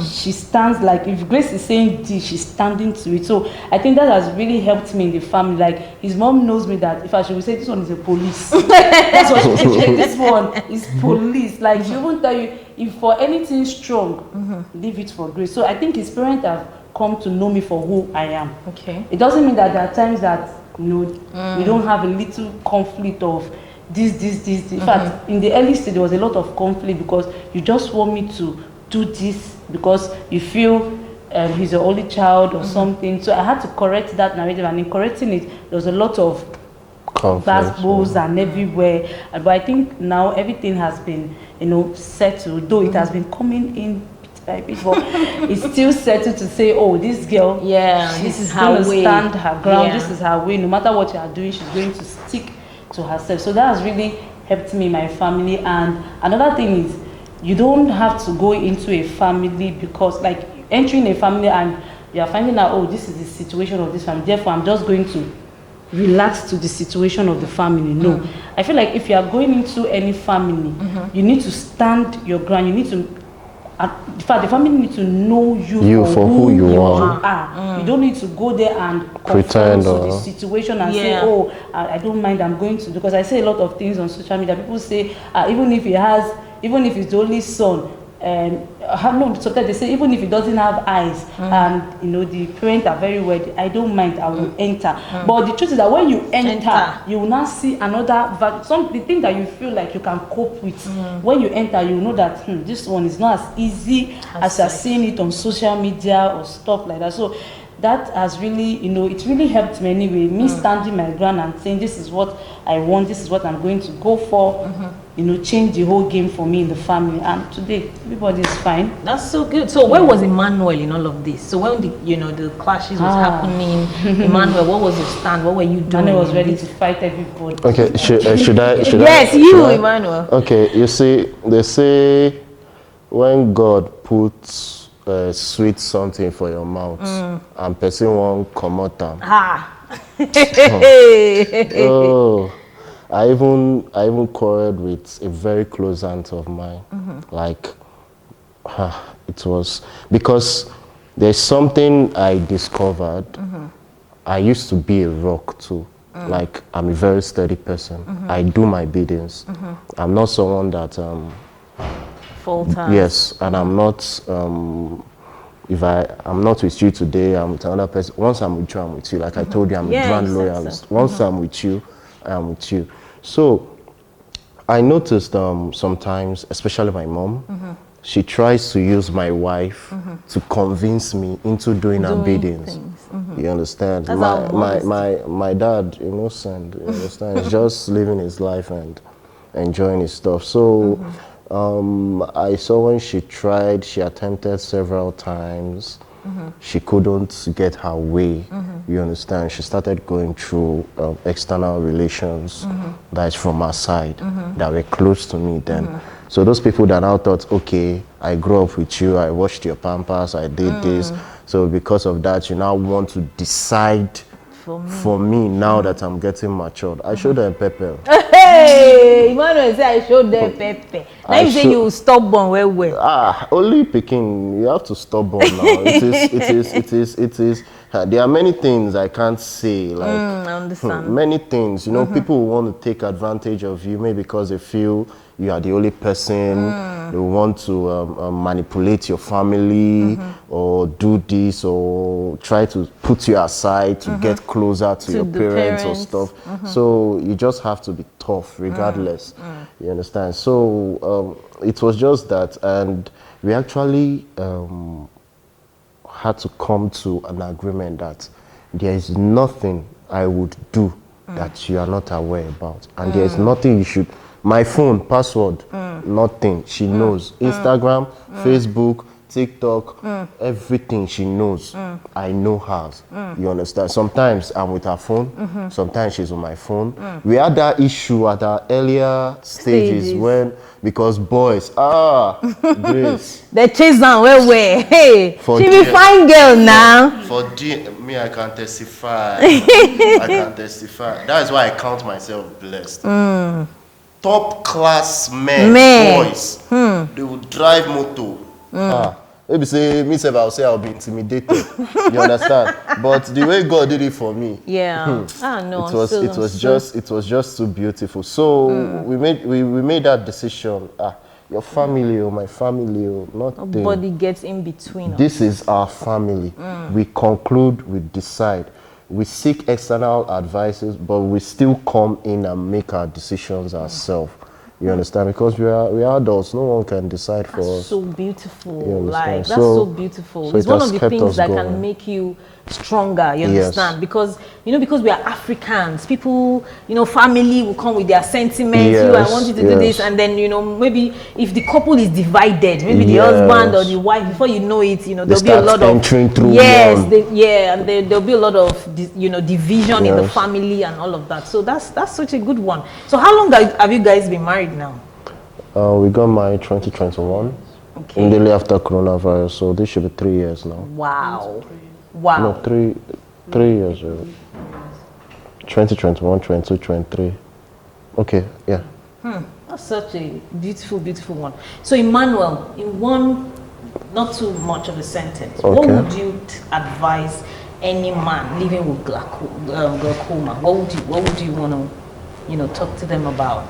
she stands, like, if Grace is saying this, she's standing to it. So I think that has really helped me in the family. Like, his mom knows me that if I should say this one is a police, that's what she said, this one is police. Like, she won't tell you, if for anything strong, leave it for Grace. So I think his parents have come to know me for who I am. Okay. It doesn't mean that there are times that, you know, we don't have a little conflict of this. In fact, in the early stage, there was a lot of conflict, because you just want me to do this because you feel he's your only child or something. So I had to correct that narrative, and in correcting it, there was a lot of basketballs and everywhere. But I think now everything has been, you know, settled, though it has been coming in bit by bit, but it's still settled to say, this girl, this is her way. Stand her ground. This is her way. No matter what you are doing, she's going to stick to herself. So that has really helped me, my family. And another thing is, you don't have to go into a family because, like, entering a family and you are finding out, this is the situation of this family, therefore I'm just going to relax to the situation of the family. No. I feel like if you are going into any family, you need to stand your ground. You need to, in fact, the family needs to know you for who you are. You don't need to go there and pretend to the situation and say, I don't mind, I'm going to, because I say a lot of things on social media. People say, even if it's the only son, sometimes they say even if he doesn't have eyes, and you know the parents are very wealthy, I don't mind, I will enter. But the truth is that when you enter, you will now see another the thing that you feel like you can cope with. When you enter, you know that this one is not as easy as you're seeing it on social media or stuff like that. So that has really, you know, it really helped me anyway, me standing my ground and saying this is what I want, this is what I'm going to go for. You know, change the whole game for me in the family, and today everybody is fine. That's so good. So where was Emmanuel in all of this? So when the clashes was happening, Emmanuel, what was your stand? What were you doing? Emmanuel was ready to fight everybody. Okay, should I? Yes, Emmanuel. Okay, you see, they say when God puts sweet something for your mouth, and person won't come out them. I even quarreled with a very close aunt of mine. Like, it was because there's something I discovered. I used to be a rock too. Like, I'm a very steady person. I do my biddings. I'm not someone that full time. Yes, and I'm not if I'm not with you today, I'm with another person. Once I'm with you, I'm with you. Like I told you, I'm Yeah, a brand you said loyalist. so. Once I'm with you, I am with you. So I noticed sometimes, especially my mom, she tries to use my wife to convince me into doing her Doing biddings. things. You understand? That's how My dad, innocent, you understand? He's just living his life and enjoying his stuff. So I saw when she tried, she attempted several times. She couldn't get her way. You understand? She started going through external relations that is from her side that were close to me then. So those people that now thought, okay, I grew up with you, I washed your pampers, I did this. So because of that, you now want to decide for me now that I'm getting matured. I showed her pepper. Hey, Emmanuel say I showed them pepper. Now you say you stubborn well. Only picking, you have to stubborn now. It is. There are many things I can't say. Like I understand. many things. You know, people will want to take advantage of you, maybe because they feel you are the only person. They want to manipulate your family or do this or try to put you aside to get closer to your the parents or parents. stuff. So you just have to be tough regardless. You understand? So it was just that, and we actually had to come to an agreement that there is nothing I would do that you are not aware about, and there is nothing you should. My phone password, nothing. She knows. Instagram, Facebook, TikTok, everything she knows. I know hers. You understand? Sometimes I'm with her phone. Sometimes she's on my phone. We had that issue at our earlier stages when, because boys, Grace. They chase down where. Hey, For she be the- fine girl now. For me, I can testify. I can testify. That is why I count myself blessed. Top class men, boys, they will drive motor. Maybe say me say I'll be intimidated. You understand? But the way God did it for me, Yeah. I know. it was just too beautiful. So we made that decision. Your family or my family or nothing. Nobody gets in between us. This is our family. We conclude, we decide. We seek external advices, but we still come in and make our decisions ourselves. You understand? Because we are adults. No one can decide for us. So beautiful. You understand? Like that's So- so beautiful. so It's it one has of the kept things us that going. can make you stronger. You Yes. understand? Because because we are Africans, people, family will come with their sentiments. Yes, I want you to do this, yes. and then maybe if the couple is divided, maybe the Yes. husband or the wife, before you know it, there'll be a start lot of entering through yes, one. and there'll be a lot of division in the Yes. family and all of that. So that's such a good one. So how long have you guys been married now? We got married 2021, Okay. immediately after coronavirus. So this should be 3 years now. Wow. No, Wow. 3 years. 2021, 22, 23. Okay, yeah. That's such a beautiful, beautiful one. So, Emmanuel, in one, not too much of a sentence, what Okay. would you advise any man living with glaucoma? What would you want to, talk to them about?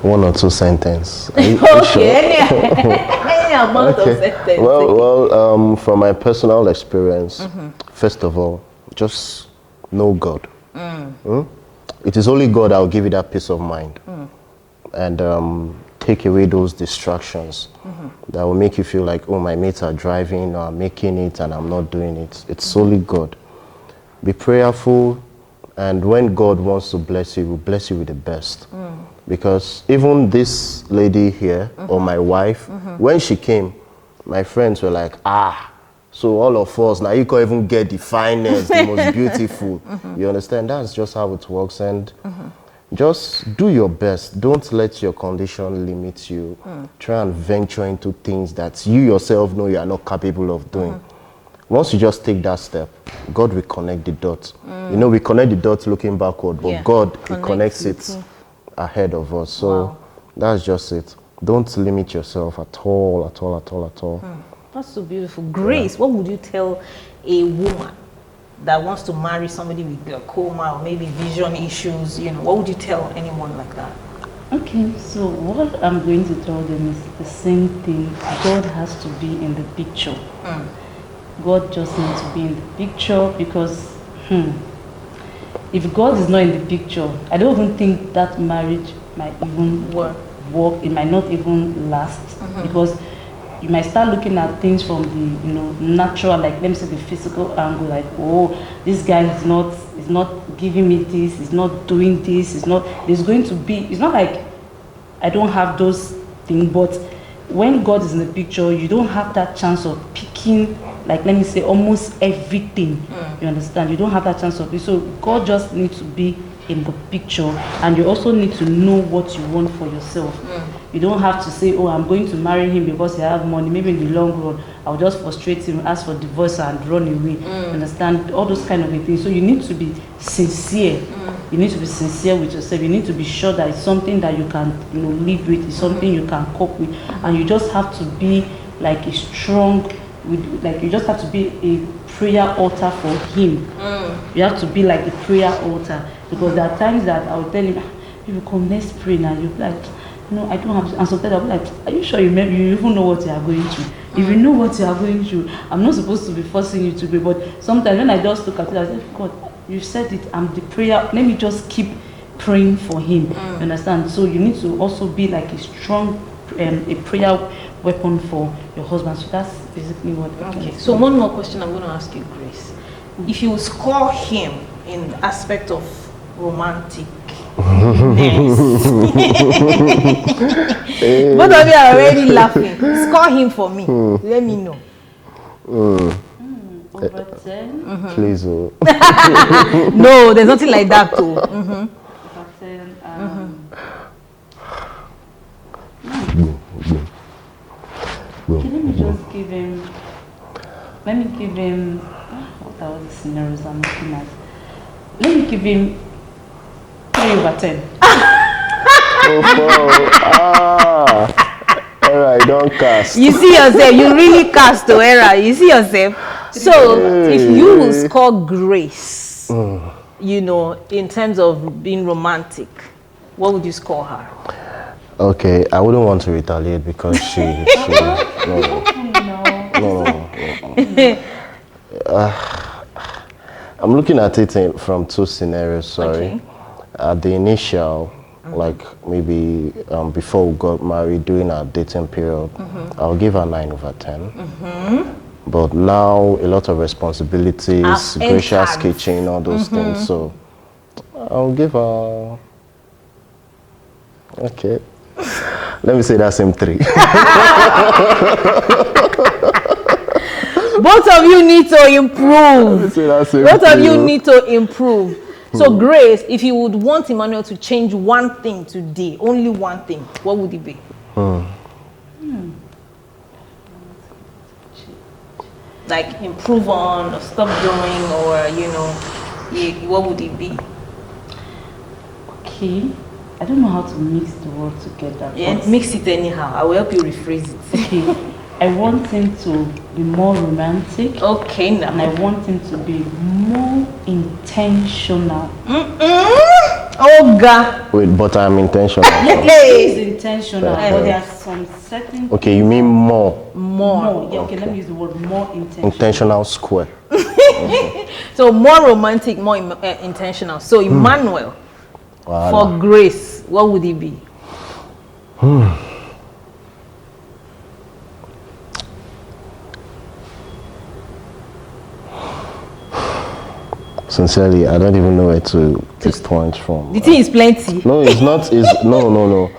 One or two sentences. Are you sure? Okay, any amount of sentence. Well, from my personal experience, first of all, just know God. It is only God that will give you that peace of mind and take away those distractions that will make you feel like, oh, my mates are driving or I'm making it and I'm not doing it. It's solely God. Be prayerful, and when God wants to bless you, He will bless you with the best. Because even this lady here, or my wife, when she came, my friends were like, so all of us, now you can't even get the finest, the most beautiful. You understand? That's just how it works. And just do your best. Don't let your condition limit you. Try and venture into things that you yourself know you are not capable of doing. Once you just take that step, God will connect the dots. We connect the dots looking backward, but Yeah. God, He Connects connects with it you. ahead of us. So Wow. that's just it. Don't limit yourself at all, at all, at all, at all. That's so beautiful. Grace, what would you tell a woman that wants to marry somebody with glaucoma or maybe vision issues? What would you tell anyone like that? Okay, so what I'm going to tell them is the same thing. God has to be in the picture. God just needs to be in the picture because if God is not in the picture, I don't even think that marriage might even work. It might not even last because you might start looking at things from the natural, like let me say the physical angle, like oh, this guy is not giving me this, he's not doing this, there's going to be, it's not like I don't have those things, but when God is in the picture, you don't have that chance of picking, like let me say almost everything. You understand? You don't have that chance of it. So God just needs to be in the picture, and you also need to know what you want for yourself. You don't have to say, oh, I'm going to marry him because he has money. Maybe in the long run I'll just frustrate him, ask for divorce and run away. Understand? All those kind of things. So you need to be sincere. You need to be sincere with yourself. You need to be sure that it's something that you can live with, it's something you can cope with, and you just have to be like a strong, you just have to be a prayer altar for him. You have to be like a prayer altar, because there are times that I will tell him, people come, let's pray now. You'll be like, no, I don't have to. And sometimes I'll be like, are you sure you even know what you are going through? If you know what you are going through, I'm not supposed to be forcing you to pray. But sometimes when I just look at it, I say, God, you said it, I'm the prayer, let me just keep praying for him. You understand? So you need to also be like a strong a prayer weapon for your husband. So that's basically what. Okay. So one more question I'm going to ask you, Grace. If you score him in the aspect of romantic, both of you are already laughing. Score him for me. Let me know. Over 10. Please. No, there's nothing like that too. Over 10. Okay, let me just give him. What are the scenarios I'm looking at? Let me give him 3 over 10. Alright, don't cast. You see yourself, you really cast to Era. You see yourself. So if you will score Grace, in terms of being romantic, what would you score her? Okay, I wouldn't want to retaliate because she no. I'm looking at it from 2 scenarios, sorry. Okay. At the initial, like maybe before we got married, during our dating period, I'll give her 9 over 10. But now, a lot of responsibilities, gracious kitchen, all those things, so I'll give her, okay. Let me say that same 3. Both of you need to improve. Both of you need to improve. So Grace, if you would want Emmanuel to change one thing today, only one thing, what would it be? Like improve on, or stop doing, or what would it be? Okay. I don't know how to mix the words together. Yeah, mix it anyhow. I will help you rephrase it. Okay. I want him to be more romantic. Okay, now. And I want him to be more intentional. Oh, God. Wait, but I'm intentional. He's intentional, but there are some certain... Okay, you mean more? More. Yeah, okay, let me use the word more intentional. Intentional square. So more romantic, more intentional. So Emmanuel, for Grace, what would it be? Sincerely, I don't even know where to pick points from. The thing is plenty. No, it's not. No.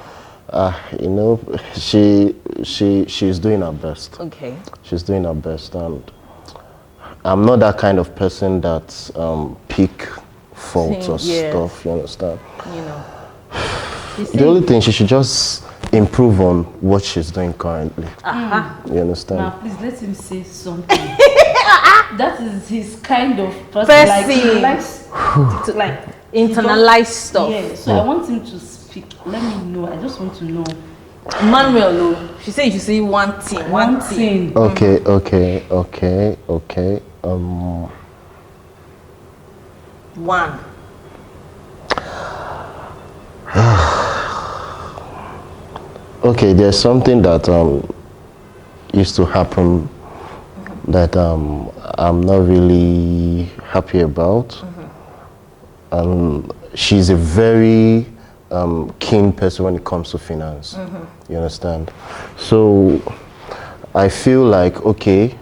She's doing her best. Okay. She's doing her best, and I'm not that kind of person that pick faults or stuff. You understand? The only thing, she should just improve on what she's doing currently. You understand? Now, please let him say something. That is his kind of person. Like, he likes to internalize stuff. Yeah, so I want him to speak. Let me know. I just want to know. Emmanuel, she said you should say one thing. One thing. Okay. One. Okay, there's something that used to happen that I'm not really happy about. She's a very keen person when it comes to finance. You understand? So I feel like, okay,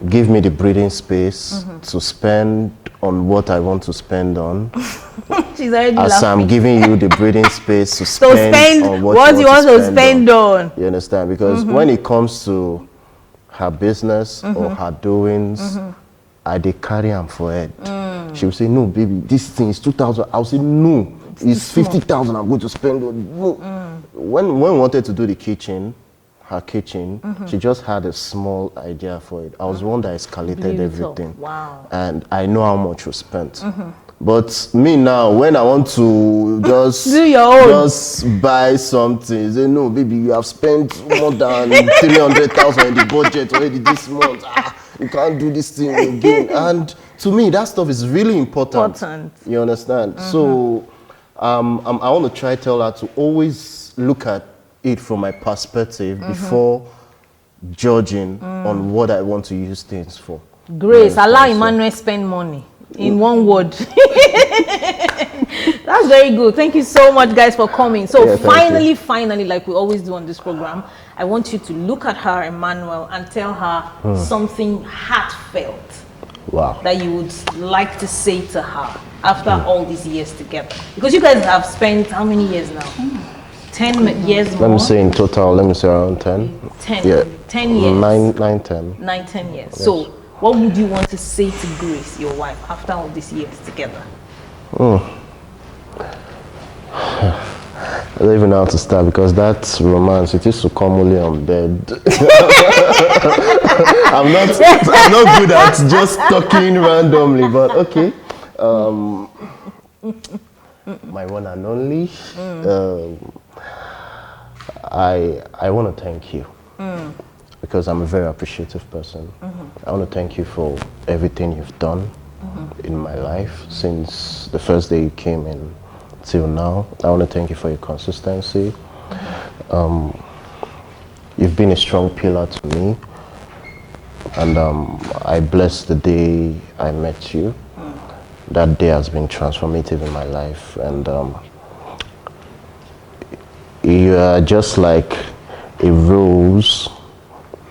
give me the breathing space to spend on what I want to spend on. She's already As laughing. I'm giving you the breathing space to So spend on what you want to spend on. You understand? Because when it comes to her business or her doings, I dey carry am for head. She will say, no, baby, this thing is 2,000. I'll say, no, it's 50,000 I'm going to spend on. No. When we wanted to do the kitchen, her kitchen, she just had a small idea for it. I was the one that escalated everything. Wow. And I know how much we spent. But me now, when I want to just Do your own. just buy something, say no, baby, you have spent more than 300,000 in the budget already this month. You can't do this thing again. And to me, that stuff is really important. You understand? So I want to try to tell her to always look at it from my perspective before judging on what I want to use things for. Grace, You allow understand? So- Emmanuel spend money in one word. That's very good. Thank you so much, guys, for coming. So Yeah, thank you. finally, like we always do on this program, I want you to look at her, Emmanuel, and tell her something heartfelt Wow. that you would like to say to her after all these years together. Because you guys have spent how many years now? 10 years more? Let me say in total, let me say around 10. 10, Yeah. 10 years. 9, 10 10. years. So what would you want to say to Grace, your wife, after all these years together? I don't even know how to start because that romance, it used to come only on bed. I'm not good at just talking randomly, but okay. My one and only, I want to thank you because I'm a very appreciative person. I want to thank you for everything you've done in my life since the first day you came in till now. I want to thank you for your consistency. You've been a strong pillar to me, and I bless the day I met you. That day has been transformative in my life, and you are just like a rose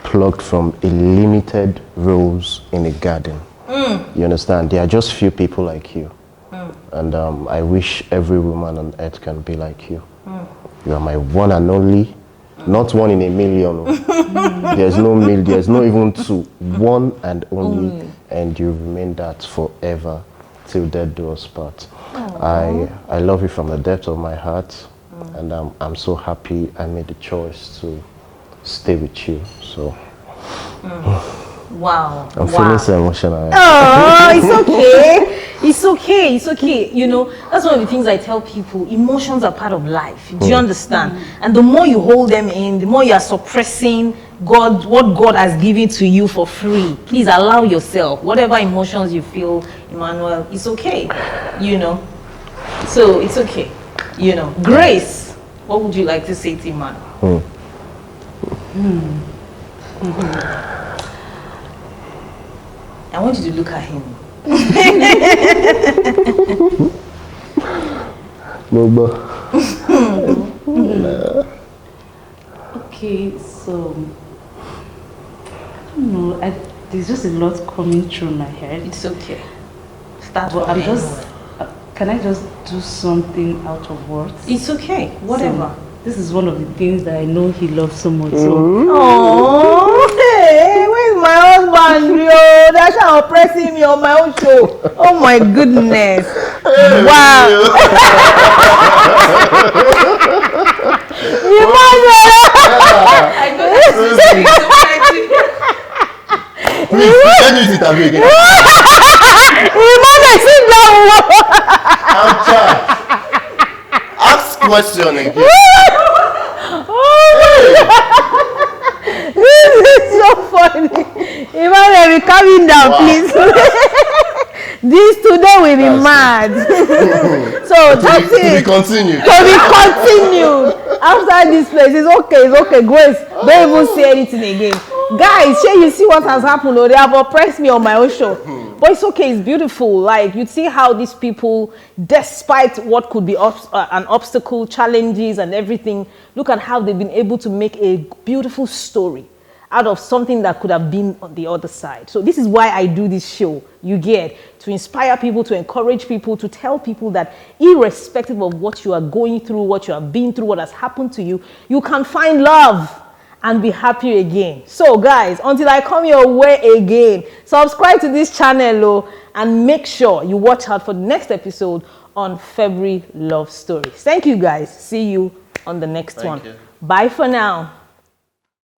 plucked from a limited rose in a garden. You understand? There are just few people like you. And I wish every woman on earth can be like you. You are my one and only, not one in a million. There's no million, there's no even two. One and only, and you remain that forever till death do us part. I love you from the depth of my heart, and I'm so happy I made the choice to stay with you. So. Wow. I'm feeling so emotional. Oh, it's okay. It's okay. It's okay. You know, that's one of the things I tell people. Emotions are part of life. Do you understand? And the more you hold them in, the more you are suppressing what God has given to you for free. Please allow yourself. Whatever emotions you feel, Emmanuel, it's okay. You know. So it's okay. You know. Grace, what would you like to say to Emmanuel? I want you to look at him. Okay, so I don't know. There's just a lot coming through my head. It's okay. Start But from I'm anywhere. just. Can I just do something out of words? It's okay. Whatever. So, this is one of the things that I know he loves so much. So Oh, hey, where's my husband? Yo, that's how oppressing me on my own show. Oh my goodness. Wow. Please, let me sit down again. Emmanuel, sit down. Ask question again. This is so funny. Emmanuel, be calming down, please. This today will be mad. So that's To be it. continued. To be continued. After this place, it's okay, Grace. Don't even say anything again. Guys, here you see what has happened. Oh, they have oppressed me on my own show. But it's okay, it's beautiful. Like, you see how these people, despite what could be an obstacle, challenges and everything, look at how they've been able to make a beautiful story out of something that could have been on the other side. So this is why I do this show, you get, to inspire people, to encourage people, to tell people that irrespective of what you are going through, what you have been through, what has happened to you, you can find love and be happy again. So guys, until I come your way again, subscribe to this channel and make sure you watch out for the next episode on February Love Stories. Thank you guys. See you on the next one. Thank you. Bye for now.